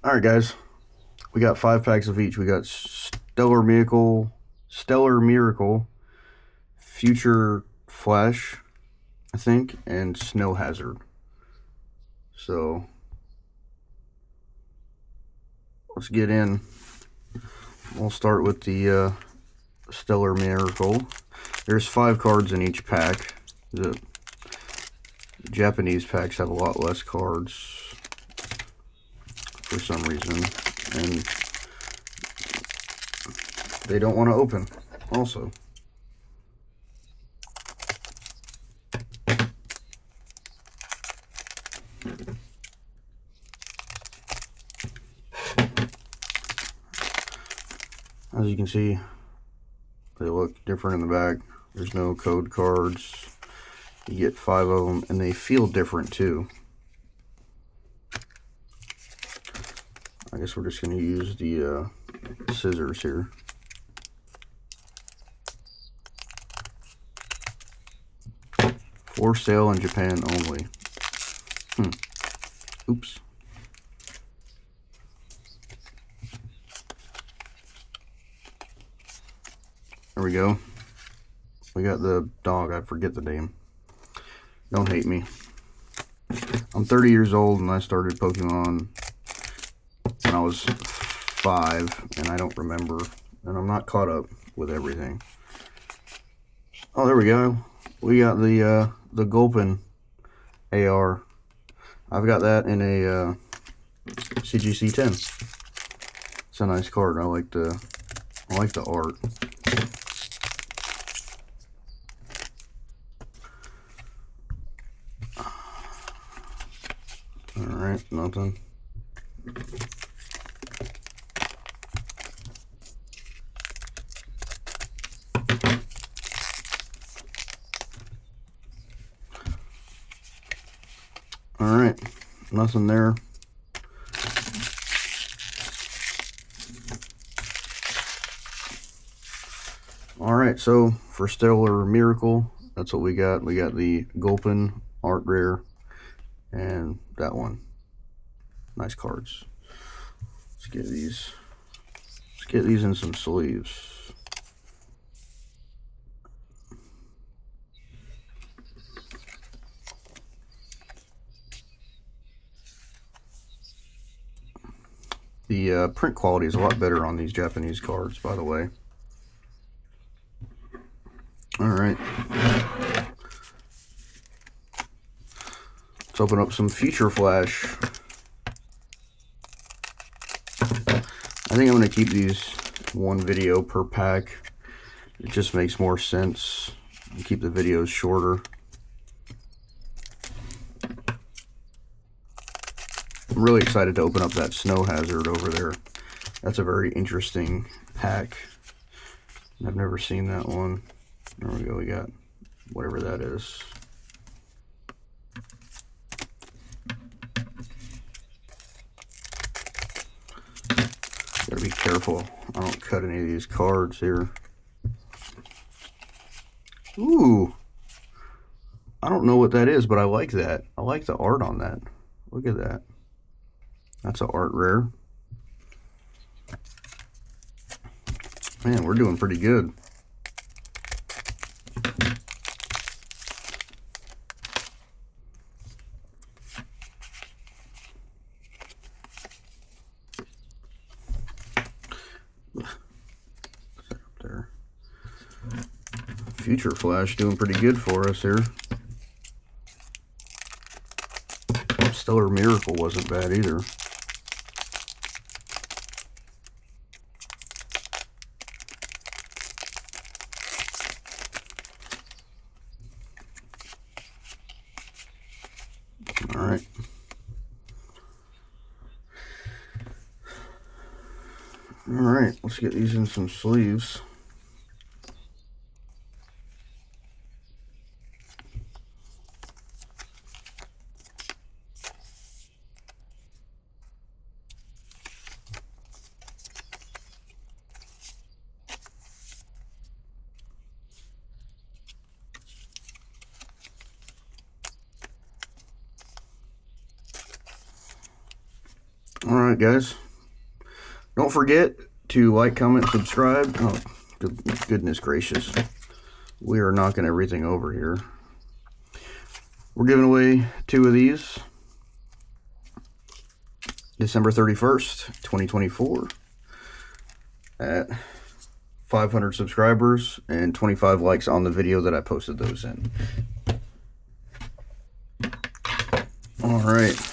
Alright guys, we got 5 packs of each. We got Stellar Miracle, Future Flash, I think, and Snow Hazard. So let's get in. We'll start with the Stellar Miracle. There's 5 cards in each pack. The Japanese packs have a lot less cards for some reason, and they don't want to open also. As you can see, they look different in the back. There's no code cards. You get 5 of them, and they feel different too. I guess we're just going to use the scissors here. For sale in Japan only. Oops. There we go. We got the dog. I forget the name. Don't hate me. I'm 30 years old and I started Pokemon when I was 5, and I don't remember, and I'm not caught up with everything. Oh, there we go. We got the Gulpin AR. I've got that in a CGC 10. It's a nice card. I like the art. Alright, nothing. Alright, nothing there. Alright, so for Stellar Miracle, that's what we got. We got the Gulpin Art Rare and that one. Nice cards. Let's get these in some sleeves. The print quality is a lot better on these Japanese cards, by the way. Alright. Let's open up some Future Flash. I think I'm going to keep these one video per pack. It just makes more sense. Keep the videos shorter. I'm really excited to open up that Snow Hazard over there. That's a very interesting pack. I've never seen that one. There we go, we got whatever that is. Gotta be careful I don't cut any of these cards here. Ooh, I don't know what that is, but I like that. I like the art on that. Look at that. That's an art rare. Man, we're doing pretty good. There. Future Flash doing pretty good for us here. Stellar Miracle wasn't bad either. Alright. Alright, let's get these in some sleeves. Alright, guys. Don't forget to like, comment, subscribe. Oh, goodness gracious. We are knocking everything over here. We're giving away 2 of these. December 31st, 2024. At 500 subscribers and 25 likes on the video that I posted those in. Alright.